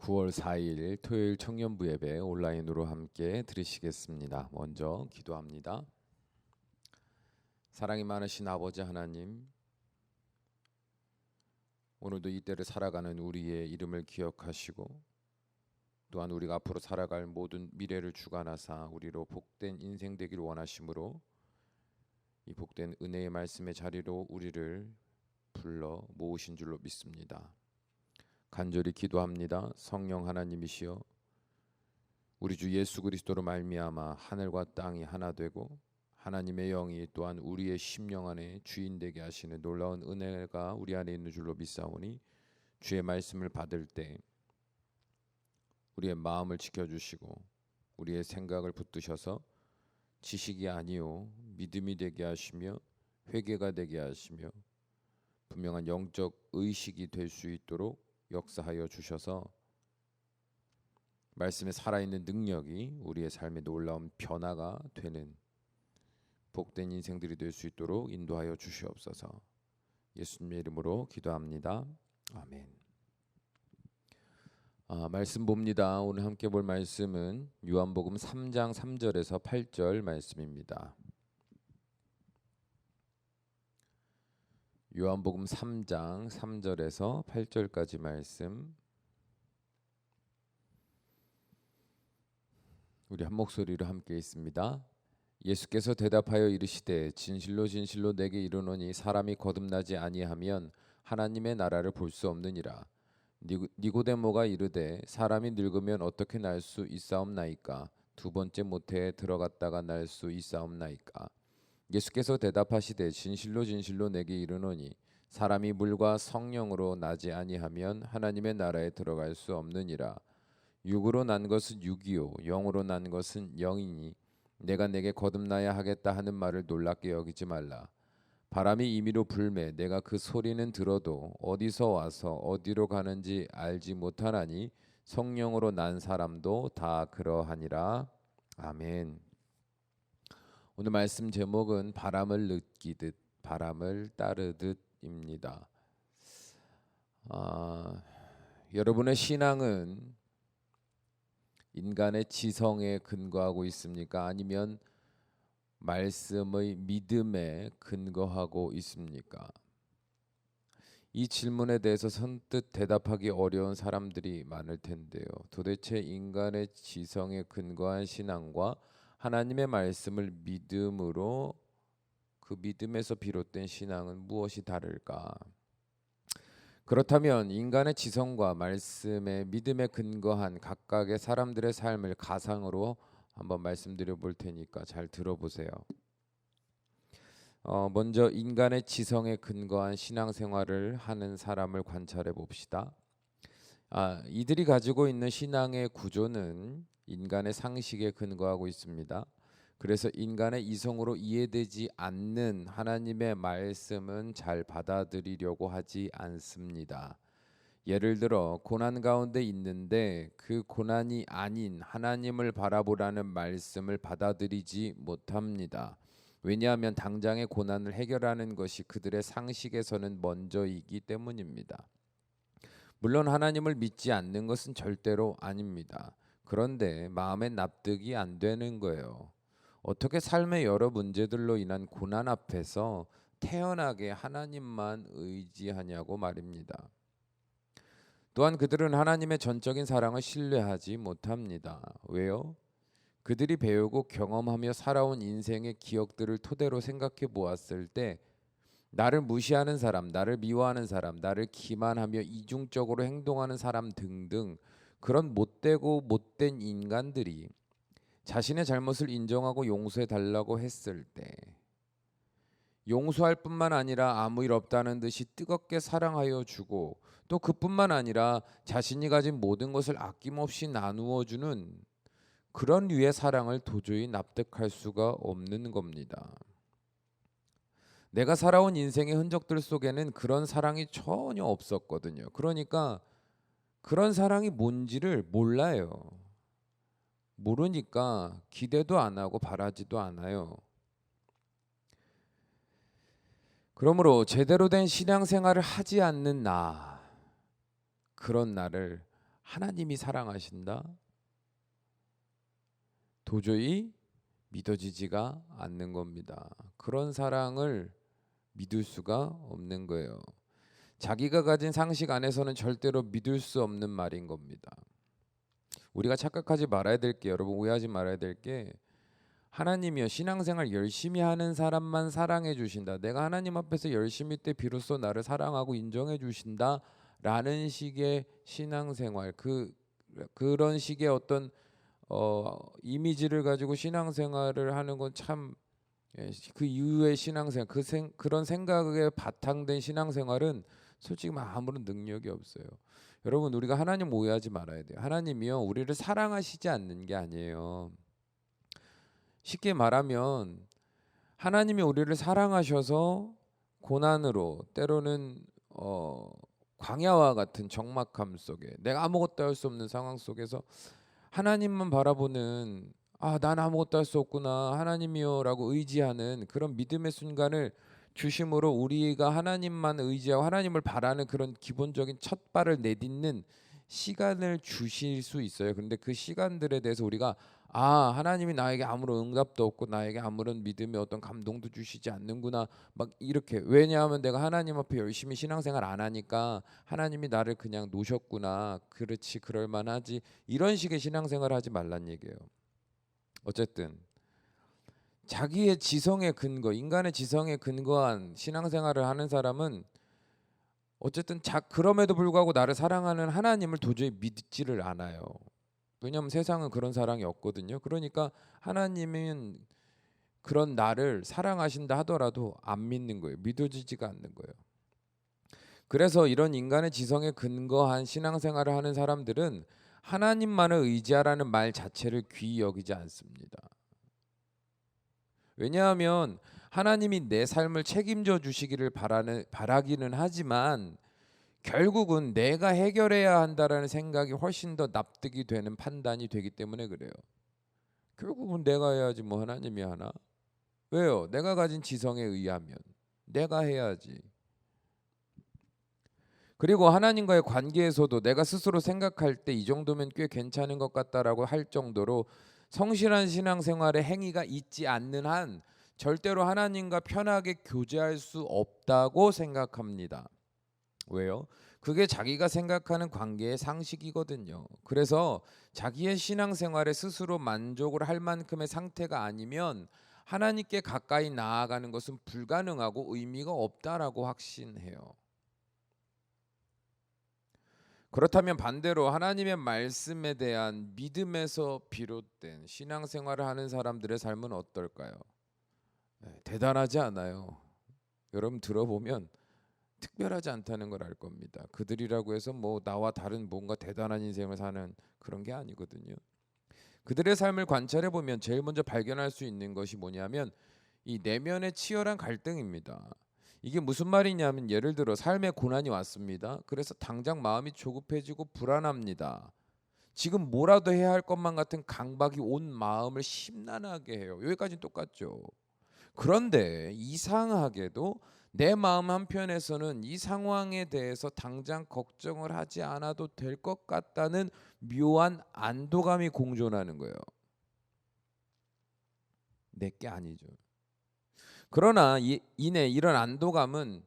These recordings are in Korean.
9월 4일 토요일 청년부 예배 온라인으로 함께 들으시겠습니다. 먼저 기도합니다. 사랑이 많으신 아버지 하나님, 오늘도 이때를 살아가는 우리의 이름을 기억하시고 또한 우리가 앞으로 살아갈 모든 미래를 주관하사 우리로 복된 인생 되기를 원하심으로 이 복된 은혜의 말씀의 자리로 우리를 불러 모으신 줄로 믿습니다. 간절히 기도합니다. 성령 하나님이시여, 우리 주 예수 그리스도로 말미암아 하늘과 땅이 하나 되고 하나님의 영이 또한 우리의 심령 안에 주인 되게 하시는 놀라운 은혜가 우리 안에 있는 줄로 믿사오니 주의 말씀을 받을 때 우리의 마음을 지켜주시고 우리의 생각을 붙드셔서 지식이 아니요 믿음이 되게 하시며 회개가 되게 하시며 분명한 영적 의식이 될 수 있도록 역사하여 주셔서 말씀에 살아있는 능력이 우리의 삶에 놀라운 변화가 되는 복된 인생들이 될 수 있도록 인도하여 주시옵소서. 예수님의 이름으로 기도합니다. 아멘. 말씀 봅니다. 오늘 함께 볼 말씀은 요한복음 3장 3절에서 8절 말씀입니다. 요한복음 3장 3절에서 8절까지 말씀, 우리 한 목소리로 함께 있습니다. 예수께서 대답하여 이르시되 진실로 진실로 내게 이르노니 사람이 거듭나지 아니하면 하나님의 나라를 볼 수 없느니라. 니고데모가 이르되 사람이 늙으면 어떻게 날 수 있사옵나이까? 두 번째 모태에 들어갔다가 날 수 있사옵나이까? 예수께서 대답하시되 진실로 진실로 내게 이르노니 사람이 물과 성령으로 나지 아니하면 하나님의 나라에 들어갈 수 없느니라. 육으로 난 것은 육이요 영으로 난 것은 영이니 내가 내게 거듭나야 하겠다 하는 말을 놀랍게 여기지 말라. 바람이 임의로 불매 내가 그 소리는 들어도 어디서 와서 어디로 가는지 알지 못하나니 성령으로 난 사람도 다 그러하니라. 아멘. 오늘 말씀 제목은 바람을 느끼듯 바람을 따르듯입니다. 여러분의 신앙은 인간의 지성에 근거하고 있습니까? 아니면 말씀의 믿음에 근거하고 있습니까? 이 질문에 대해서 선뜻 대답하기 어려운 사람들이 많을 텐데요. 도대체 인간의 지성에 근거한 신앙과 하나님의 말씀을 믿음으로 그 믿음에서 비롯된 신앙은 무엇이 다를까? 그렇다면 인간의 지성과 말씀의 믿음에 근거한 각각의 사람들의 삶을 가상으로 한번 말씀드려 볼 테니까 잘 들어보세요. 먼저 인간의 지성에 근거한 신앙생활을 하는 사람을 관찰해 봅시다. 이들이 가지고 있는 신앙의 구조는 인간의 상식에 근거하고 있습니다. 그래서 인간의 이성으로 이해되지 않는 하나님의 말씀은 잘 받아들이려고 하지 않습니다. 예를 들어 고난 가운데 있는데 그 고난이 아닌 하나님을 바라보라는 말씀을 받아들이지 못합니다. 왜냐하면 당장의 고난을 해결하는 것이 그들의 상식에서는 먼저이기 때문입니다. 물론 하나님을 믿지 않는 것은 절대로 아닙니다. 그런데 마음에 납득이 안 되는 거예요. 어떻게 삶의 여러 문제들로 인한 고난 앞에서 태연하게 하나님만 의지하냐고 말입니다. 또한 그들은 하나님의 전적인 사랑을 신뢰하지 못합니다. 왜요? 그들이 배우고 경험하며 살아온 인생의 기억들을 토대로 생각해 보았을 때 나를 무시하는 사람, 나를 미워하는 사람, 나를 기만하며 이중적으로 행동하는 사람 등등 그런 못되고 못된 인간들이 자신의 잘못을 인정하고 용서해 달라고 했을 때 용서할 뿐만 아니라 아무 일 없다는 듯이 뜨겁게 사랑하여 주고 또 그뿐만 아니라 자신이 가진 모든 것을 아낌없이 나누어 주는 그런 류의 사랑을 도저히 납득할 수가 없는 겁니다. 내가 살아온 인생의 흔적들 속에는 그런 사랑이 전혀 없었거든요. 그러니까 그런 사랑이 뭔지를 몰라요. 모르니까 기대도 안 하고 바라지도 않아요. 그러므로 제대로 된 신앙생활을 하지 않는 그런 나를 하나님이 사랑하신다? 도저히 믿어지지가 않는 겁니다. 그런 사랑을 믿을 수가 없는 거예요. 자기가 가진 상식 안에서는 절대로 믿을 수 없는 말인 겁니다. 우리가 착각하지 말아야 될 게, 여러분 오해하지 말아야 될 게, 하나님이요 신앙생활 열심히 하는 사람만 사랑해 주신다. 내가 하나님 앞에서 열심히 때 비로소 나를 사랑하고 인정해 주신다. 라는 식의 신앙생활, 그런 식의 어떤 이미지를 가지고 신앙생활을 하는 건 참, 그 이후의 신앙생활, 그런 생각에 바탕된 신앙생활은 솔직히 아무런 능력이 없어요. 여러분 우리가 하나님 오해하지 말아야 돼요. 하나님이요 우리를 사랑하시지 않는 게 아니에요. 쉽게 말하면 하나님이 우리를 사랑하셔서 고난으로, 때로는 광야와 같은 적막함 속에, 내가 아무것도 할 수 없는 상황 속에서 하나님만 바라보는, 난 아무것도 할 수 없구나 하나님이요라고 의지하는 그런 믿음의 순간을 주심으로 우리가 하나님만 의지하고 하나님을 바라는 그런 기본적인 첫 발을 내딛는 시간을 주실 수 있어요. 그런데 그 시간들에 대해서 우리가 하나님이 나에게 아무런 응답도 없고 나에게 아무런 믿음의 어떤 감동도 주시지 않는구나 막 이렇게, 왜냐하면 내가 하나님 앞에 열심히 신앙생활 안 하니까 하나님이 나를 그냥 놓으셨구나, 그렇지 그럴 만하지, 이런 식의 신앙생활을 하지 말란 얘기예요. 어쨌든 자기의 지성에 근거, 인간의 지성에 근거한 신앙생활을 하는 사람은 어쨌든 그럼에도 불구하고 나를 사랑하는 하나님을 도저히 믿지를 않아요. 왜냐하면 세상은 그런 사랑이 없거든요. 그러니까 하나님은 그런 나를 사랑하신다 하더라도 안 믿는 거예요. 믿어지지가 않는 거예요. 그래서 이런 인간의 지성에 근거한 신앙생활을 하는 사람들은 하나님만을 의지하라는 말 자체를 귀히 여기지 않습니다. 왜냐하면 하나님이 내 삶을 책임져 주시기를 바라기는 하지만 결국은 내가 해결해야 한다라는 생각이 훨씬 더 납득이 되는 판단이 되기 때문에 그래요. 결국은 내가 해야지 뭐 하나님이 하나? 왜요? 내가 가진 지성에 의하면 내가 해야지. 그리고 하나님과의 관계에서도 내가 스스로 생각할 때 이 정도면 꽤 괜찮은 것 같다라고 할 정도로 성실한 신앙생활의 행위가 있지 않는 한 절대로 하나님과 편하게 교제할 수 없다고 생각합니다. 왜요? 그게 자기가 생각하는 관계의 상식이거든요. 그래서 자기의 신앙생활에 스스로 만족을 할 만큼의 상태가 아니면 하나님께 가까이 나아가는 것은 불가능하고 의미가 없다라고 확신해요. 그렇다면 반대로 하나님의 말씀에 대한 믿음에서 비롯된 신앙생활을 하는 사람들의 삶은 어떨까요? 대단하지 않아요. 여러분 들어보면 특별하지 않다는 걸 알 겁니다. 그들이라고 해서 뭐 나와 다른 뭔가 대단한 인생을 사는 그런 게 아니거든요. 그들의 삶을 관찰해 보면 제일 먼저 발견할 수 있는 것이 뭐냐면 이 내면의 치열한 갈등입니다. 이게 무슨 말이냐면, 예를 들어 삶에 고난이 왔습니다. 그래서 당장 마음이 조급해지고 불안합니다. 지금 뭐라도 해야 할 것만 같은 강박이 온 마음을 심란하게 해요. 여기까지는 똑같죠. 그런데 이상하게도 내 마음 한편에서는 이 상황에 대해서 당장 걱정을 하지 않아도 될 것 같다는 묘한 안도감이 공존하는 거예요. 내게 아니죠. 그러나 이내 이런 안도감은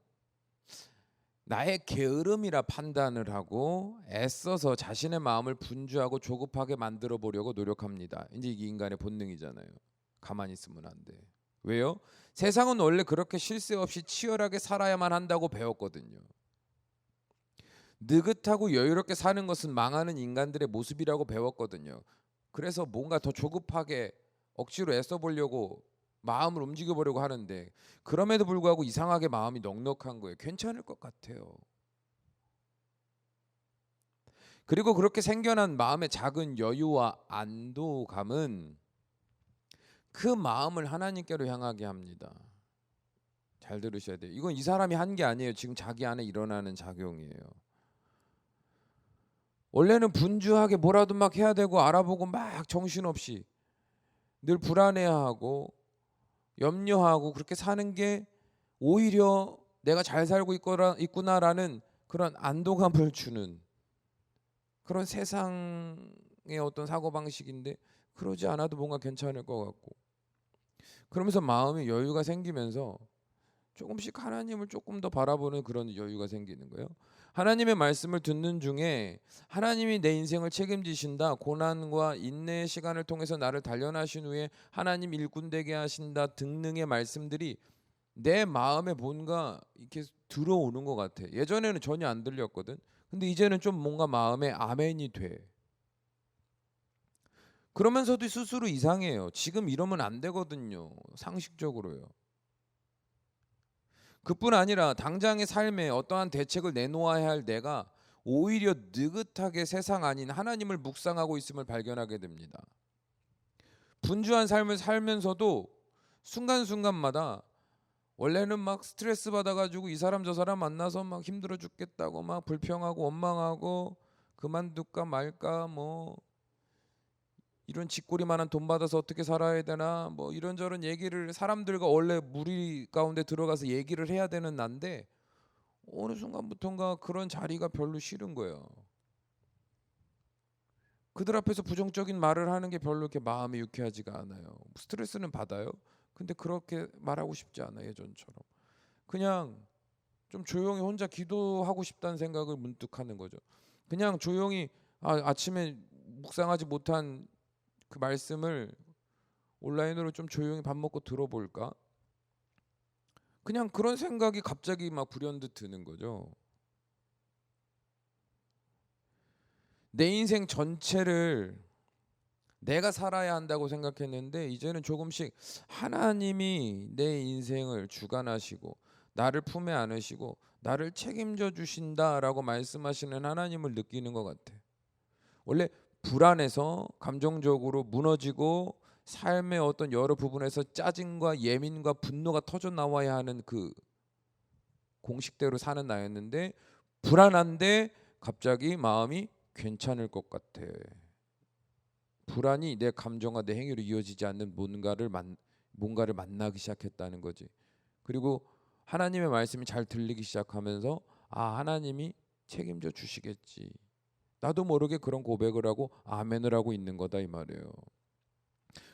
나의 게으름이라 판단을 하고 애써서 자신의 마음을 분주하고 조급하게 만들어 보려고 노력합니다. 이제 이게 인간의 본능이잖아요. 가만히 있으면 안 돼. 왜요? 세상은 원래 그렇게 쉴 새 없이 치열하게 살아야만 한다고 배웠거든요. 느긋하고 여유롭게 사는 것은 망하는 인간들의 모습이라고 배웠거든요. 그래서 뭔가 더 조급하게 억지로 애써 보려고 마음을 움직여 보려고 하는데, 그럼에도 불구하고 이상하게 마음이 넉넉한 거예요. 괜찮을 것 같아요. 그리고 그렇게 생겨난 마음의 작은 여유와 안도감은 그 마음을 하나님께로 향하게 합니다. 잘 들으셔야 돼요. 이건 이 사람이 한 게 아니에요. 지금 자기 안에 일어나는 작용이에요. 원래는 분주하게 뭐라도 막 해야 되고 알아보고 막 정신없이 늘 불안해하고 염려하고 그렇게 사는 게 오히려 내가 잘 살고 있구나라는 그런 안도감을 주는 그런 세상의 어떤 사고방식인데 그러지 않아도 뭔가 괜찮을 것 같고, 그러면서 마음의 여유가 생기면서 조금씩 하나님을 조금 더 바라보는 그런 여유가 생기는 거예요. 하나님의 말씀을 듣는 중에 하나님이 내 인생을 책임지신다, 고난과 인내의 시간을 통해서 나를 단련하신 후에 하나님 일꾼 되게 하신다 등등의 말씀들이 내 마음에 뭔가 이렇게 들어오는 것 같아. 예전에는 전혀 안 들렸거든. 근데 이제는 좀 뭔가 마음에 아멘이 돼. 그러면서도 스스로 이상해요. 지금 이러면 안 되거든요. 상식적으로요. 그뿐 아니라 당장의 삶에 어떠한 대책을 내놓아야 할 내가 오히려 느긋하게 세상 아닌 하나님을 묵상하고 있음을 발견하게 됩니다. 분주한 삶을 살면서도 순간순간마다 원래는 막 스트레스 받아가지고 이 사람 저 사람 만나서 막 힘들어 죽겠다고 막 불평하고 원망하고 그만둘까 말까 뭐 이런 쥐꼬리만한 돈 받아서 어떻게 살아야 되나 뭐 이런저런 얘기를 사람들과 원래 무리 가운데 들어가서 얘기를 해야 되는 난데 어느 순간부턴가 그런 자리가 별로 싫은 거예요. 그들 앞에서 부정적인 말을 하는 게 별로 이렇게 마음이 유쾌하지가 않아요. 스트레스는 받아요. 근데 그렇게 말하고 싶지 않아 예전처럼. 그냥 좀 조용히 혼자 기도하고 싶다는 생각을 문득 하는 거죠. 그냥 조용히 아침에 묵상하지 못한 그 말씀을 온라인으로 좀 조용히 밥 먹고 들어볼까? 그냥 그런 생각이 갑자기 막 불현듯 드는 거죠. 내 인생 전체를 내가 살아야 한다고 생각했는데 이제는 조금씩 하나님이 내 인생을 주관하시고 나를 품에 안으시고 나를 책임져 주신다라고 말씀하시는 하나님을 느끼는 것 같아. 원래 불안해서 감정적으로 무너지고 삶의 어떤 여러 부분에서 짜증과 예민과 분노가 터져 나와야 하는 그 공식대로 사는 나였는데 불안한데 갑자기 마음이 괜찮을 것 같아. 불안이 내 감정과 내 행위로 이어지지 않는 뭔가를 만나기 시작했다는 거지. 그리고 하나님의 말씀이 잘 들리기 시작하면서 하나님이 책임져 주시겠지. 나도 모르게 그런 고백을 하고 아멘을 하고 있는 거다 이 말이에요.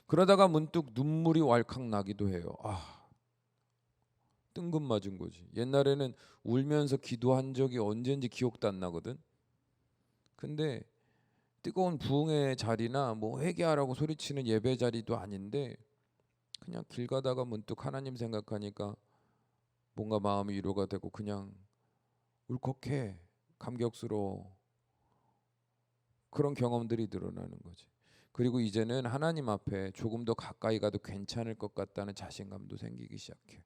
그러다가 문득 눈물이 왈칵 나기도 해요. 뜬금맞은 거지. 옛날에는 울면서 기도한 적이 언젠지 기억도 안 나거든. 근데 뜨거운 부흥의 자리나 뭐 회개하라고 소리치는 예배 자리도 아닌데 그냥 길 가다가 문득 하나님 생각하니까 뭔가 마음이 위로가 되고 그냥 울컥해, 감격스러워. 그런 경험들이 늘어나는 거지. 그리고 이제는 하나님 앞에 조금 더 가까이 가도 괜찮을 것 같다는 자신감도 생기기 시작해.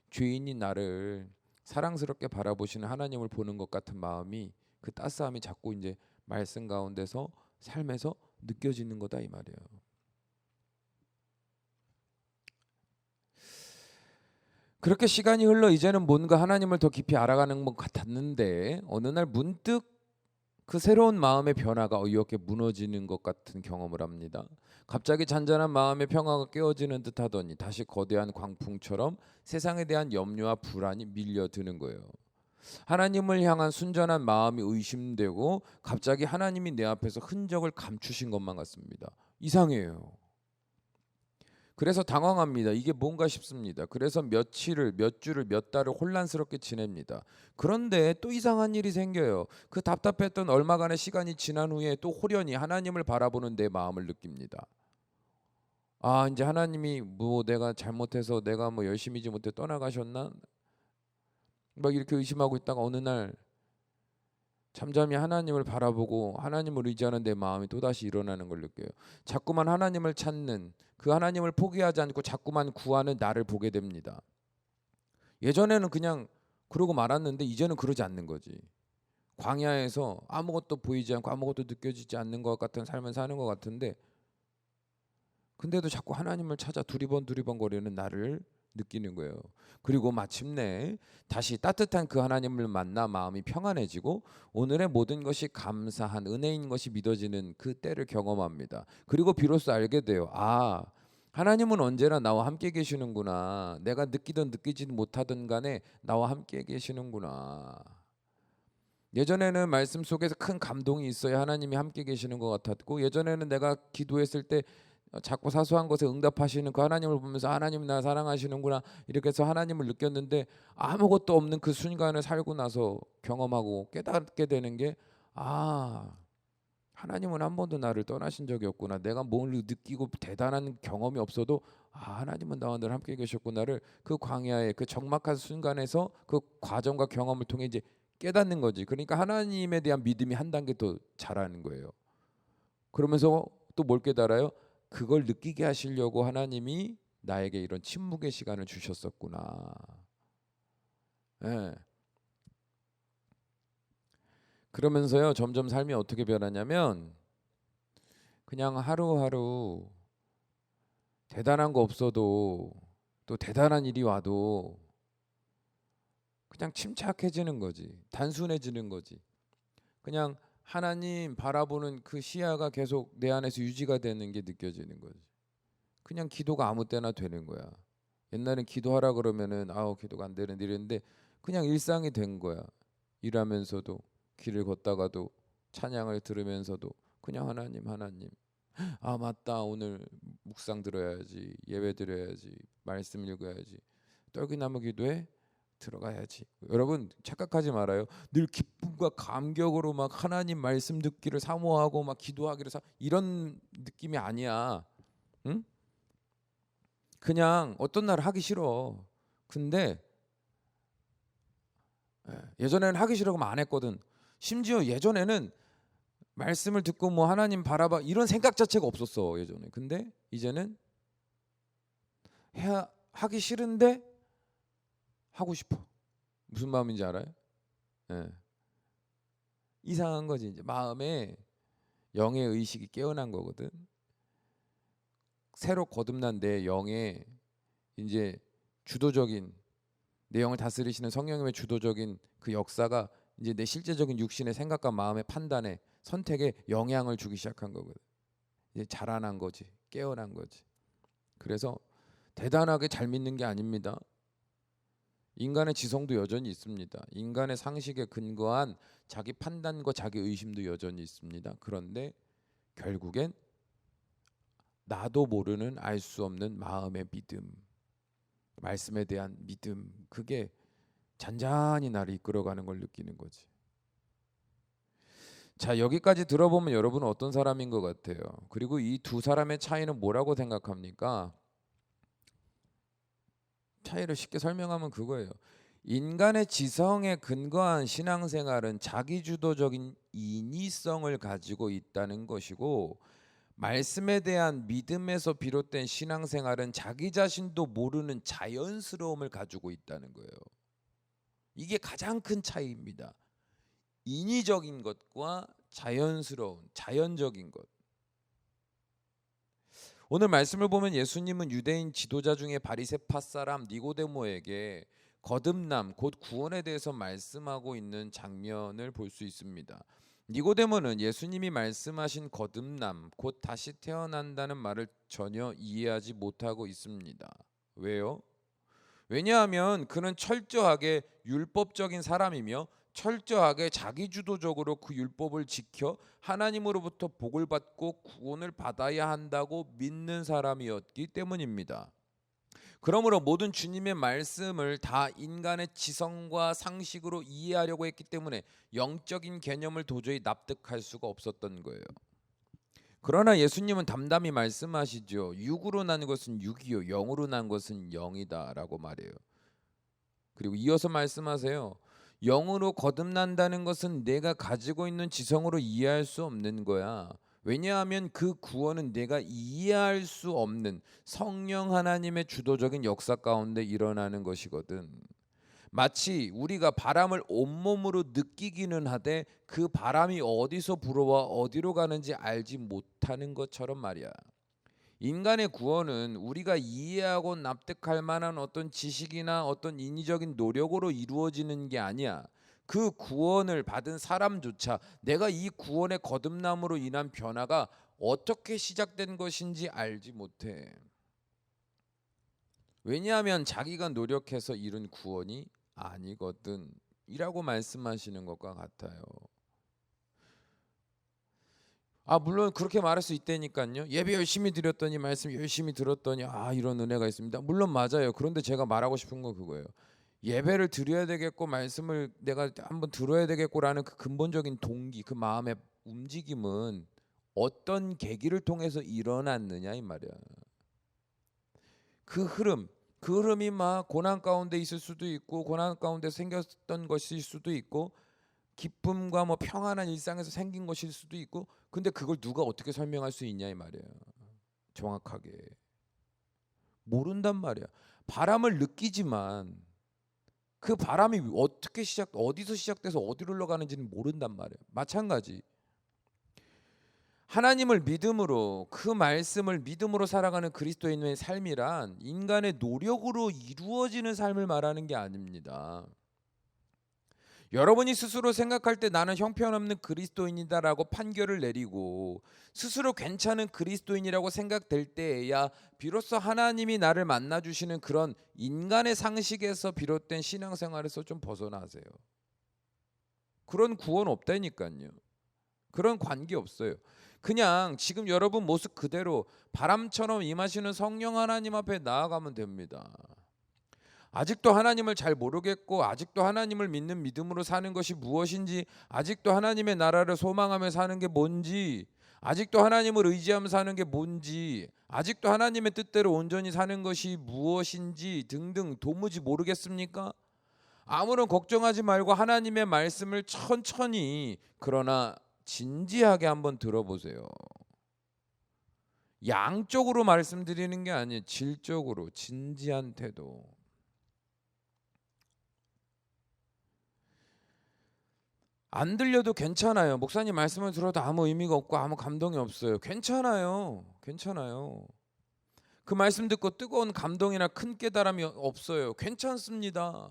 죄인인 나를 사랑스럽게 바라보시는 하나님을 보는 것 같은 마음이, 그 따스함이 자꾸 이제 말씀 가운데서 삶에서 느껴지는 거다 이 말이에요. 그렇게 시간이 흘러 이제는 뭔가 하나님을 더 깊이 알아가는 것 같았는데 어느 날 문득 그 새로운 마음의 변화가 어이없게 무너지는 것 같은 경험을 합니다. 갑자기 잔잔한 마음의 평화가 깨어지는 듯하더니 다시 거대한 광풍처럼 세상에 대한 염려와 불안이 밀려드는 거예요. 하나님을 향한 순전한 마음이 의심되고 갑자기 하나님이 내 앞에서 흔적을 감추신 것만 같습니다. 이상해요. 그래서 당황합니다. 이게 뭔가 싶습니다. 그래서 며칠을, 몇 주를, 몇 달을 혼란스럽게 지냅니다. 그런데 또 이상한 일이 생겨요. 그 답답했던 얼마간의 시간이 지난 후에 또 호련히 하나님을 바라보는 내 마음을 느낍니다. 이제 하나님이 뭐 내가 잘못해서 내가 뭐 열심히지 못해 떠나가셨나? 막 이렇게 의심하고 있다가 어느 날 잠잠히 하나님을 바라보고 하나님을 의지하는 내 마음이 또다시 일어나는 걸 느껴요. 자꾸만 하나님을 찾는, 그 하나님을 포기하지 않고 자꾸만 구하는 나를 보게 됩니다. 예전에는 그냥 그러고 말았는데 이제는 그러지 않는 거지. 광야에서 아무것도 보이지 않고 아무것도 느껴지지 않는 것 같은 삶을 사는 것 같은데 근데도 자꾸 하나님을 찾아 두리번 거리는 나를 느끼는 거예요. 그리고 마침내 다시 따뜻한 그 하나님을 만나 마음이 평안해지고 오늘의 모든 것이 감사한 은혜인 것이 믿어지는 그 때를 경험합니다. 그리고 비로소 알게 돼요. 하나님은 언제나 나와 함께 계시는구나. 내가 느끼든 느끼지 못하든 간에 나와 함께 계시는구나. 예전에는 말씀 속에서 큰 감동이 있어야 하나님이 함께 계시는 것 같았고, 예전에는 내가 기도했을 때 자꾸 사소한 것에 응답하시는 그 하나님을 보면서 하나님 나 사랑하시는구나 이렇게 해서 하나님을 느꼈는데, 아무것도 없는 그 순간을 살고 나서 경험하고 깨닫게 되는 게, 아, 하나님은 한 번도 나를 떠나신 적이 없구나. 내가 뭘 느끼고 대단한 경험이 없어도 하나님은 나와 늘 함께 계셨구나를 그 광야의 그 적막한 순간에서 그 과정과 경험을 통해 이제 깨닫는 거지. 그러니까 하나님에 대한 믿음이 한 단계 더 자라는 거예요. 그러면서 또 뭘 깨달아요? 그걸 느끼게 하시려고 하나님이 나에게 이런 침묵의 시간을 주셨었구나. 예. 그러면서요, 점점 삶이 어떻게 변하냐면, 그냥 하루하루 대단한 거 없어도, 또 대단한 일이 와도 그냥 침착해지는 거지. 단순해지는 거지. 그냥 하나님 바라보는 그 시야가 계속 내 안에서 유지가 되는 게 느껴지는 거지. 그냥 기도가 아무 때나 되는 거야. 옛날엔 기도하라 그러면은 기도가 안 되는데 이랬는데, 그냥 일상이 된 거야. 일하면서도, 길을 걷다가도, 찬양을 들으면서도 그냥 하나님 하나님. 맞다, 오늘 묵상 들어야지, 예배 드려야지, 말씀 읽어야지, 떨기나무 기도에 들어가야지. 여러분 착각하지 말아요. 늘 기쁨과 감격으로 막 하나님 말씀 듣기를 사모하고 막 기도하기를 이런 느낌이 아니야. 응? 그냥 어떤 날 하기 싫어. 근데 예전에는 하기 싫어 그러면 안 했거든. 심지어 예전에는 말씀을 듣고 뭐 하나님 바라봐 이런 생각 자체가 없었어 예전에. 근데 이제는 하기 싫은데 하고 싶어. 무슨 마음인지 알아요? 예. 이상한 거지. 이제 마음에 영의 의식이 깨어난 거거든. 새로 거듭난 내 영의 이제 주도적인, 내 영을 다스리시는 성령님의 주도적인 그 역사가 이제 내 실제적인 육신의 생각과 마음의 판단에, 선택에 영향을 주기 시작한 거거든. 이제 자라난 거지, 깨어난 거지. 그래서 대단하게 잘 믿는 게 아닙니다. 인간의 지성도 여전히 있습니다. 인간의 상식에 근거한 자기 판단과 자기 의심도 여전히 있습니다. 그런데 결국엔 나도 모르는 알 수 없는 마음의 믿음, 말씀에 대한 믿음, 그게 잔잔히 나를 이끌어가는 걸 느끼는 거지. 자, 여기까지 들어보면 여러분은 어떤 사람인 것 같아요? 그리고 이 두 사람의 차이는 뭐라고 생각합니까? 차이를 쉽게 설명하면 그거예요. 인간의 지성에 근거한 신앙생활은 자기주도적인 인위성을 가지고 있다는 것이고, 말씀에 대한 믿음에서 비롯된 신앙생활은 자기 자신도 모르는 자연스러움을 가지고 있다는 거예요. 이게 가장 큰 차이입니다. 인위적인 것과 자연스러운, 자연적인 것. 오늘 말씀을 보면 예수님은 유대인 지도자 중에 바리새파 사람 니고데모에게 거듭남 곧 구원에 대해서 말씀하고 있는 장면을 볼 수 있습니다. 니고데모는 예수님이 말씀하신 거듭남 곧 다시 태어난다는 말을 전혀 이해하지 못하고 있습니다. 왜요? 왜냐하면 그는 철저하게 율법적인 사람이며 철저하게 자기주도적으로 그 율법을 지켜 하나님으로부터 복을 받고 구원을 받아야 한다고 믿는 사람이었기 때문입니다. 그러므로 모든 주님의 말씀을 다 인간의 지성과 상식으로 이해하려고 했기 때문에 영적인 개념을 도저히 납득할 수가 없었던 거예요. 그러나 예수님은 담담히 말씀하시죠. 육으로 난 것은 육이요 영으로 난 것은 영이다라고 말해요. 그리고 이어서 말씀하세요. 영으로 거듭난다는 것은 내가 가지고 있는 지성으로 이해할 수 없는 거야. 왜냐하면 그 구원은 내가 이해할 수 없는 성령 하나님의 주도적인 역사 가운데 일어나는 것이거든. 마치 우리가 바람을 온몸으로 느끼기는 하되 그 바람이 어디서 불어와 어디로 가는지 알지 못하는 것처럼 말이야. 인간의 구원은 우리가 이해하고 납득할 만한 어떤 지식이나 어떤 인위적인 노력으로 이루어지는 게 아니야. 그 구원을 받은 사람조차 내가 이 구원의 거듭남으로 인한 변화가 어떻게 시작된 것인지 알지 못해. 왜냐하면 자기가 노력해서 이룬 구원이 아니거든. 이라고 말씀하시는 것과 같아요. 물론 그렇게 말할 수 있다니까요. 예배 열심히 드렸더니, 말씀 열심히 들었더니 이런 은혜가 있습니다. 물론 맞아요. 그런데 제가 말하고 싶은 건 그거예요. 예배를 드려야 되겠고 말씀을 내가 한번 들어야 되겠고라는 그 근본적인 동기, 그 마음의 움직임은 어떤 계기를 통해서 일어났느냐 이 말이야. 그 흐름이 막 고난 가운데 있을 수도 있고, 고난 가운데 생겼던 것일 수도 있고, 기쁨과 뭐 평안한 일상에서 생긴 것일 수도 있고, 근데 그걸 누가 어떻게 설명할 수 있냐 이 말이야. 정확하게 모른단 말이야. 바람을 느끼지만 그 바람이 어디서 시작돼서 어디로 흘러가는지는 모른단 말이야. 마찬가지 하나님을 믿음으로, 그 말씀을 믿음으로 살아가는 그리스도인의 삶이란 인간의 노력으로 이루어지는 삶을 말하는 게 아닙니다. 여러분이 스스로 생각할 때 나는 형편없는 그리스도인이다라고 판결을 내리고 스스로 괜찮은 그리스도인이라고 생각될 때에야 비로소 하나님이 나를 만나주시는 그런 인간의 상식에서 비롯된 신앙생활에서 좀 벗어나세요. 그런 구원 없다니까요. 그런 관계 없어요. 그냥 지금 여러분 모습 그대로 바람처럼 임하시는 성령 하나님 앞에 나아가면 됩니다. 아직도 하나님을 잘 모르겠고, 아직도 하나님을 믿는 믿음으로 사는 것이 무엇인지, 아직도 하나님의 나라를 소망하며 사는 게 뭔지, 아직도 하나님을 의지하며 사는 게 뭔지, 아직도 하나님의 뜻대로 온전히 사는 것이 무엇인지 등등 도무지 모르겠습니까? 아무런 걱정하지 말고 하나님의 말씀을 천천히 그러나 진지하게 한번 들어보세요. 양쪽으로 말씀드리는 게 아니에요. 질적으로 진지한 태도. 안 들려도 괜찮아요. 목사님 말씀을 들어도 아무 의미가 없고 아무 감동이 없어요. 괜찮아요. 그 말씀 듣고 뜨거운 감동이나 큰 깨달음이 없어요. 괜찮습니다.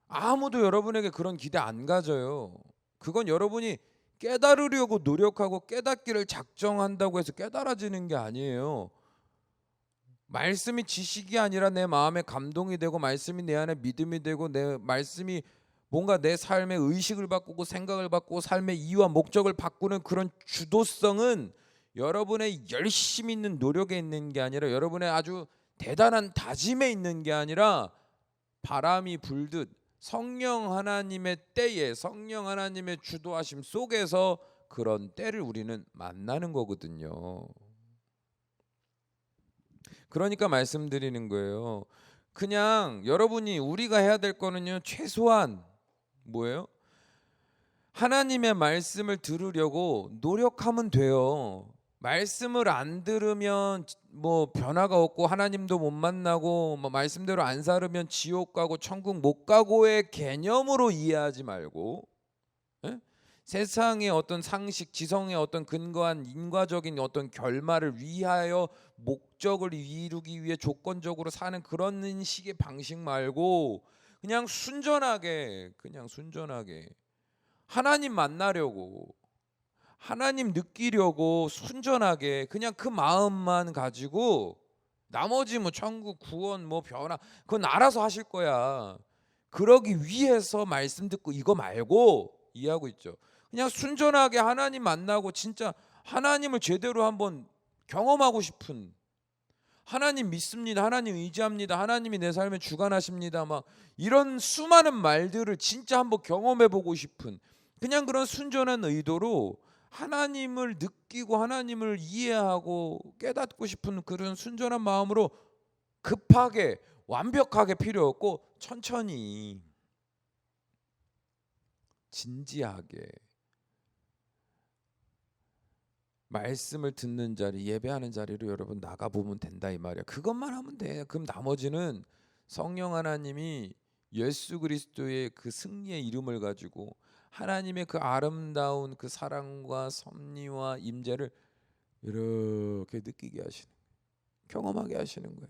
아무도 여러분에게 그런 기대 안 가져요. 그건 여러분이 깨달으려고 노력하고 깨닫기를 작정한다고 해서 깨달아지는 게 아니에요. 말씀이 지식이 아니라 내 마음에 감동이 되고, 말씀이 내 안에 믿음이 되고, 내 말씀이 뭔가 내 삶의 의식을 바꾸고 생각을 바꾸고 삶의 이유와 목적을 바꾸는 그런 주도성은 여러분의 열심히 있는 노력에 있는 게 아니라, 여러분의 아주 대단한 다짐에 있는 게 아니라, 바람이 불듯 성령 하나님의 때에, 성령 하나님의 주도하심 속에서 그런 때를 우리는 만나는 거거든요. 그러니까 말씀드리는 거예요. 그냥 여러분이, 우리가 해야 될 거는요, 최소한 뭐예요? 하나님의 말씀을 들으려고 노력하면 돼요. 말씀을 안 들으면 뭐 변화가 없고 하나님도 못 만나고, 뭐 말씀대로 안 살으면 지옥 가고 천국 못 가고의 개념으로 이해하지 말고, 예? 세상의 어떤 상식, 지성의 어떤 근거한 인과적인 어떤 결말을 위하여 목적을 이루기 위해 조건적으로 사는 그런 식의 방식 말고, 그냥 순전하게 하나님 만나려고, 하나님 느끼려고 순전하게 그냥 그 마음만 가지고, 나머지 뭐 천국, 구원, 뭐 변화 그건 알아서 하실 거야. 그러기 위해서 말씀 듣고 이거 말고 이해하고 있죠. 그냥 순전하게 하나님 만나고 진짜 하나님을 제대로 한번 경험하고 싶은, 하나님 믿습니다, 하나님 의지합니다, 하나님이 내 삶에 주관하십니다, 막 이런 수많은 말들을 진짜 한번 경험해보고 싶은, 그냥 그런 순전한 의도로 하나님을 느끼고 하나님을 이해하고 깨닫고 싶은 그런 순전한 마음으로, 급하게 완벽하게 필요 없고 천천히 진지하게 말씀을 듣는 자리, 예배하는 자리로 여러분 나가보면 된다 이 말이야. 그것만 하면 돼. 그럼 나머지는 성령 하나님이 예수 그리스도의 그 승리의 이름을 가지고 하나님의 그 아름다운 그 사랑과 섭리와 임재를 이렇게 느끼게 하시는, 경험하게 하시는 거야.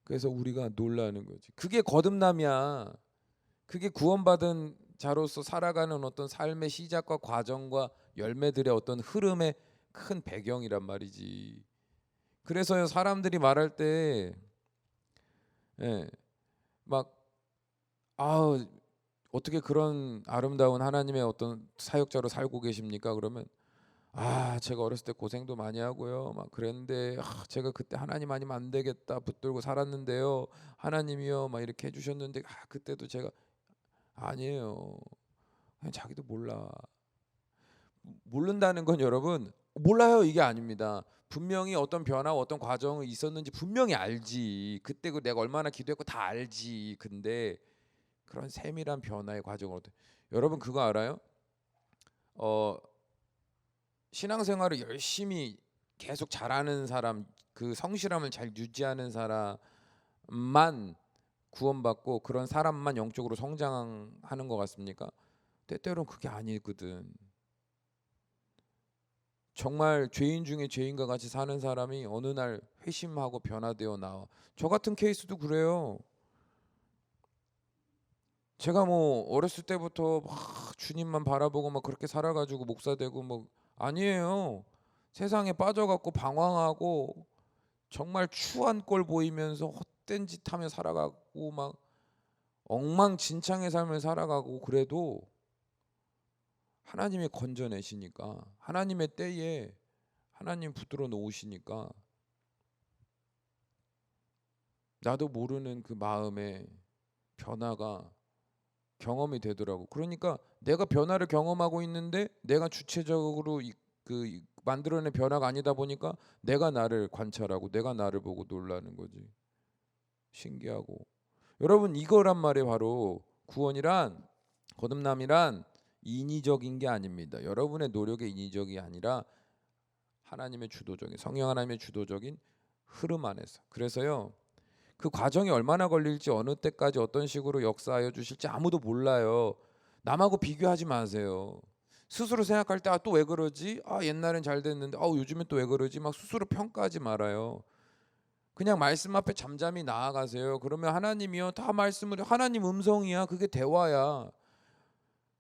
그래서 우리가 놀라는 거지. 그게 거듭남이야. 그게 구원받은 자로서 살아가는 어떤 삶의 시작과 과정과 열매들의 어떤 흐름의 큰 배경이란 말이지. 그래서 사람들이 말할 때, 막 아우 어떻게 그런 아름다운 하나님의 어떤 사역자로 살고 계십니까? 그러면 제가 어렸을 때 고생도 많이 하고요. 막 그랬는데 제가 그때 하나님 아니면 안 되겠다 붙들고 살았는데요. 하나님이요 막 이렇게 해주셨는데 그때도 제가 아니에요. 그냥 자기도 몰라. 모른다는 건 여러분 몰라요 이게 아닙니다. 분명히 어떤 변화와 어떤 과정이 있었는지 분명히 알지. 그때 내가 얼마나 기도했고 다 알지. 근데 그런 세밀한 변화의 과정을 여러분 그거 알아요? 어 신앙생활을 열심히 계속 잘하는 사람, 그 성실함을 잘 유지하는 사람만 구원받고 그런 사람만 영적으로 성장하는 것 같습니까? 때때로는 그게 아니거든. 정말 죄인 중에 죄인과 같이 사는 사람이 어느 날 회심하고 변화되어 나와. 저 같은 케이스도 그래요. 제가 뭐 어렸을 때부터 막 주님만 바라보고 막 그렇게 살아가지고 목사 되고 뭐 아니에요. 세상에 빠져갖고 방황하고 정말 추한 꼴 보이면서 헛된 짓 하며 살아가고 막 엉망진창의 삶을 살아가고 그래도 하나님이 건져내시니까 하나님의 때에 하나님 붙들어 놓으시니까 나도 모르는 그 마음의 변화가 경험이 되더라고. 그러니까 내가 변화를 경험하고 있는데 내가 주체적으로 만들어낸 변화가 아니다 보니까 내가 나를 관찰하고 내가 나를 보고 놀라는 거지. 신기하고. 여러분 이거란 말이 바로 구원이란 거듭남이란 인위적인 게 아닙니다. 여러분의 노력의 인위적이 아니라 하나님의 주도적인 성령 하나님의 주도적인 흐름 안에서. 그래서요. 그 과정이 얼마나 걸릴지 어느 때까지 어떤 식으로 역사하여 주실지 아무도 몰라요. 남하고 비교하지 마세요. 스스로 생각할 때 또 왜 그러지? 옛날엔 잘 됐는데 요즘엔 또 왜 그러지? 막 스스로 평가하지 말아요. 그냥 말씀 앞에 잠잠히 나아가세요. 그러면 하나님이요 다 말씀을 하나님 음성이야. 그게 대화야.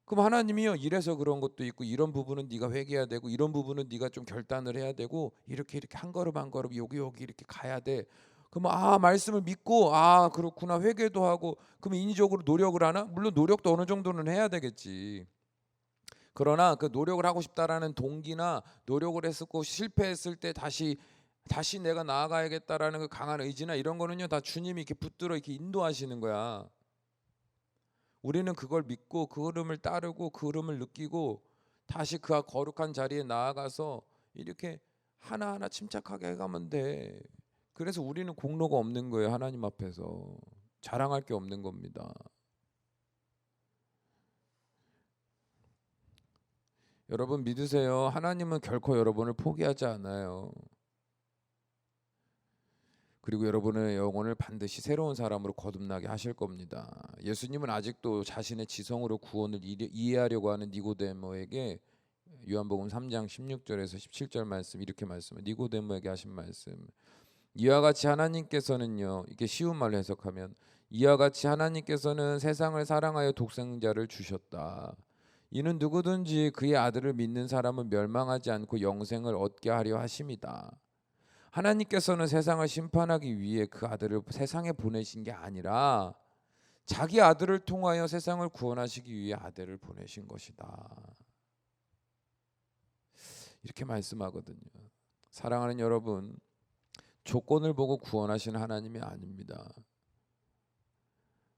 그럼 하나님이요 이래서 그런 것도 있고 이런 부분은 네가 회개해야 되고 이런 부분은 네가 좀 결단을 해야 되고 이렇게 한 걸음 한 걸음 여기 이렇게 가야 돼. 그럼 말씀을 믿고 그렇구나 회개도 하고 그럼 인위적으로 노력을 하나? 물론 노력도 어느 정도는 해야 되겠지. 그러나 그 노력을 하고 싶다라는 동기나 노력을 했었고 실패했을 때 다시 내가 나아가야겠다라는 그 강한 의지나 이런 거는요 다 주님이 이렇게 붙들어 이렇게 인도하시는 거야. 우리는 그걸 믿고 그 흐름을 따르고 그 흐름을 느끼고 다시 그 거룩한 자리에 나아가서 이렇게 하나하나 침착하게 해가면 돼. 그래서 우리는 공로가 없는 거예요. 하나님 앞에서 자랑할 게 없는 겁니다. 여러분 믿으세요. 하나님은 결코 여러분을 포기하지 않아요. 그리고 여러분의 영혼을 반드시 새로운 사람으로 거듭나게 하실 겁니다. 예수님은 아직도 자신의 지성으로 구원을 이해하려고 하는 니고데모에게 요한복음 3장 16절에서 17절 말씀 이렇게 말씀을 니고데모에게 하신 말씀. 이와 같이 하나님께서는요. 이게 쉬운 말로 해석하면 이와 같이 하나님께서는 세상을 사랑하여 독생자를 주셨다. 이는 누구든지 그의 아들을 믿는 사람은 멸망하지 않고 영생을 얻게 하려 하심이다. 하나님께서는 세상을 심판하기 위해 그 아들을 세상에 보내신 게 아니라 자기 아들을 통하여 세상을 구원하시기 위해 아들을 보내신 것이다. 이렇게 말씀하거든요. 사랑하는 여러분, 조건을 보고 구원하시는 하나님이 아닙니다.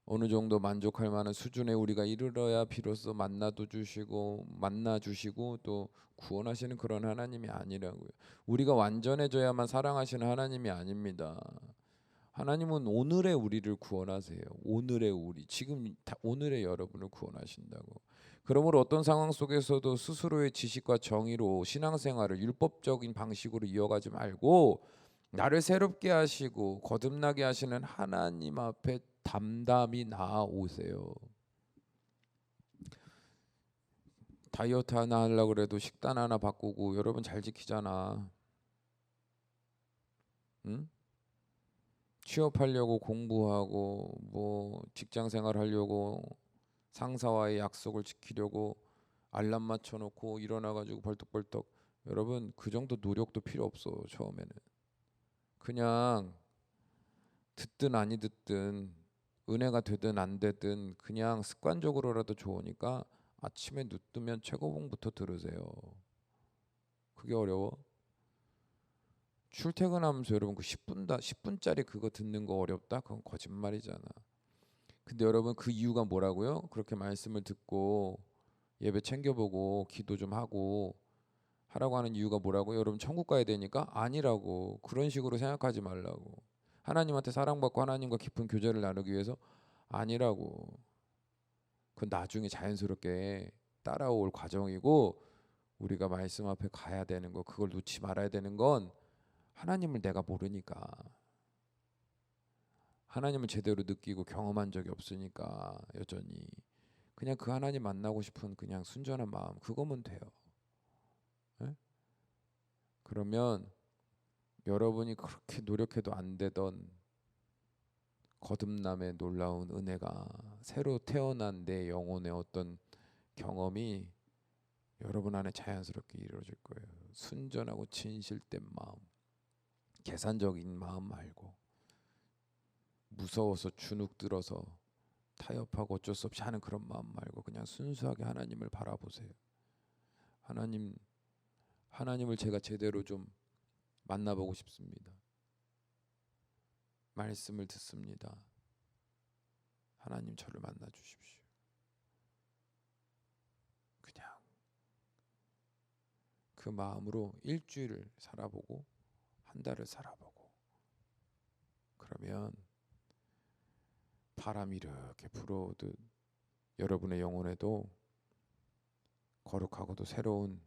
어느 정도 만족할 만한 수준에 우리가 이르러야 비로소 만나 주시고 또 구원하시는 그런 하나님이 아니라고요. 우리가 완전해져야만 사랑하시는 하나님이 아닙니다. 하나님은 오늘의 우리를 구원하세요. 오늘의 우리, 지금 오늘의 여러분을 구원하신다고. 그러므로 어떤 상황 속에서도 스스로의 지식과 정의로 신앙생활을 율법적인 방식으로 이어가지 말고 나를 새롭게 하시고 거듭나게 하시는 하나님 앞에 담담히 나아오세요. 다이어트 하나 하려고 그래도 식단 하나 바꾸고 여러분 잘 지키잖아. 응? 취업하려고 공부하고 뭐 직장 생활 하려고 상사와의 약속을 지키려고 알람 맞춰놓고 일어나가지고 벌떡벌떡 여러분 그 정도 노력도 필요 없어. 처음에는 그냥 듣든 아니 듣든 은혜가 되든 안 되든 그냥 습관적으로라도 좋으니까 아침에 눈 뜨면 최고봉부터 들으세요. 그게 어려워? 출퇴근하면서 여러분 그 10분짜리 그거 듣는 거 어렵다? 그건 거짓말이잖아. 근데 여러분 그 이유가 뭐라고요? 그렇게 말씀을 듣고 예배 챙겨보고 기도 좀 하고 하라고 하는 이유가 뭐라고요? 여러분 천국 가야 되니까? 아니라고. 그런 식으로 생각하지 말라고. 하나님한테 사랑받고 하나님과 깊은 교제를 나누기 위해서? 아니라고. 그건 나중에 자연스럽게 따라올 과정이고, 우리가 말씀 앞에 가야 되는 거, 그걸 놓지 말아야 되는 건 하나님을 내가 모르니까, 하나님을 제대로 느끼고 경험한 적이 없으니까 여전히 그냥 그 하나님 만나고 싶은 그냥 순전한 마음, 그거면 돼요. 예? 그러면 여러분이 그렇게 노력해도 안 되던 거듭남의 놀라운 은혜가, 새로 태어난 내 영혼의 어떤 경험이 여러분 안에 자연스럽게 이루어질 거예요. 순전하고 진실된 마음, 계산적인 마음 말고, 무서워서 주눅 들어서 타협하고 어쩔 수 없이 하는 그런 마음 말고, 그냥 순수하게 하나님을 바라보세요. 하나님을 제가 제대로 좀 만나보고 싶습니다. 말씀을 듣습니다. 하나님 저를 만나 주십시오. 그냥 그 마음으로 일주일을 살아보고 한 달을 살아보고, 그러면 바람이 이렇게 불어오듯 여러분의 영혼에도 거룩하고도 새로운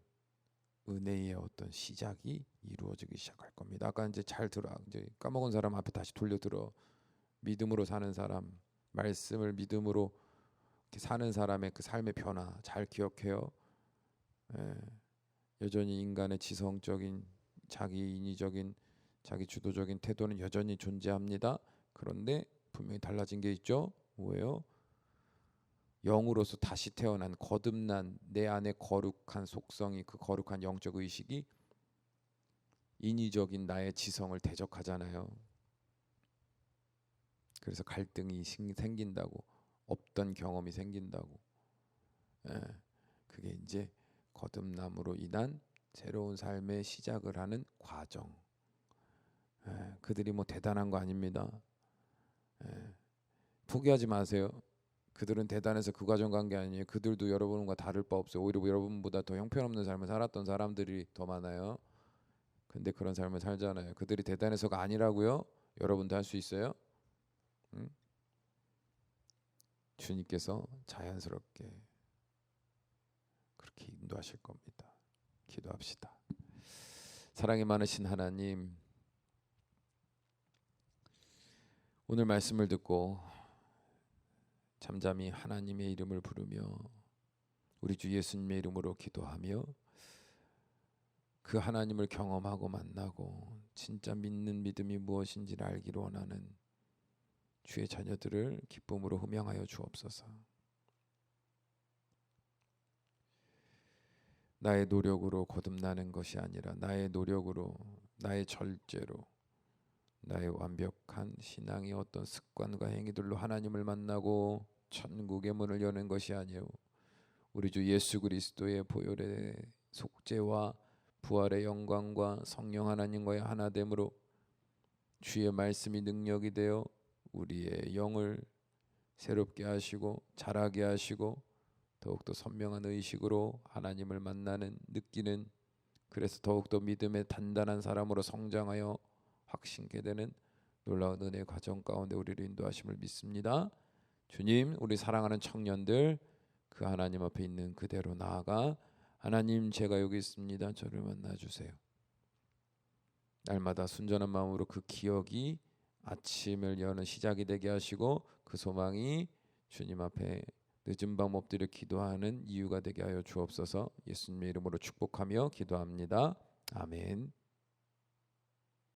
은혜의 어떤 시작이 이루어지기 시작할 겁니다. 아까 이제 잘 들어, 이제 까먹은 사람 앞에 다시 돌려 들어. 믿음으로 사는 사람, 말씀을 믿음으로 이렇게 사는 사람의 그 삶의 변화 잘 기억해요. 예, 여전히 인간의 지성적인, 자기 인위적인, 자기 주도적인 태도는 여전히 존재합니다. 그런데 분명히 달라진 게 있죠. 뭐예요? 영으로서 다시 태어난, 거듭난 내 안에 거룩한 속성이, 그 거룩한 영적 의식이 인위적인 나의 지성을 대적하잖아요. 그래서 갈등이 생긴다고, 없던 경험이 생긴다고. 예, 그게 이제 거듭남으로 인한 새로운 삶의 시작을 하는 과정. 예, 그들이 뭐 대단한 거 아닙니다. 예, 포기하지 마세요. 그들은 대단해서 그 과정 간 게 아니에요. 그들도 여러분과 다를 바 없어요. 오히려 여러분보다 더 형편없는 삶을 살았던 사람들이 더 많아요. 근데 그런 삶을 살잖아요. 그들이 대단해서가 아니라고요. 여러분도 할 수 있어요. 응? 주님께서 자연스럽게 그렇게 인도하실 겁니다. 기도합시다. 사랑이 많으신 하나님, 오늘 말씀을 듣고 잠잠히 하나님의 이름을 부르며 우리 주 예수님의 이름으로 기도하며 그 하나님을 경험하고 만나고 진짜 믿는 믿음이 무엇인지를 알기를 원하는 주의 자녀들을 기쁨으로 호명하여 주옵소서. 나의 노력으로 거듭나는 것이 아니라 나의 노력으로, 나의 절제로, 나의 완벽한 신앙의 어떤 습관과 행위들로 하나님을 만나고 천국의 문을 여는 것이 아니요, 우리 주 예수 그리스도의 보혈의 속죄와 부활의 영광과 성령 하나님과의 하나됨으로 주의 말씀이 능력이 되어 우리의 영을 새롭게 하시고 자라게 하시고 더욱더 선명한 의식으로 하나님을 만나는, 느끼는, 그래서 더욱더 믿음의 단단한 사람으로 성장하여 확신케 되는 놀라운 은혜의 과정 가운데 우리를 인도하심을 믿습니다. 주님, 우리 사랑하는 청년들 그 하나님 앞에 있는 그대로 나아가 하나님, 제가 여기 있습니다. 저를 만나주세요. 날마다 순전한 마음으로 그 기억이 아침을 여는 시작이 되게 하시고 그 소망이 주님 앞에 늦은 밤 엎드려 기도하는 이유가 되게 하여 주옵소서. 예수님의 이름으로 축복하며 기도합니다. 아멘.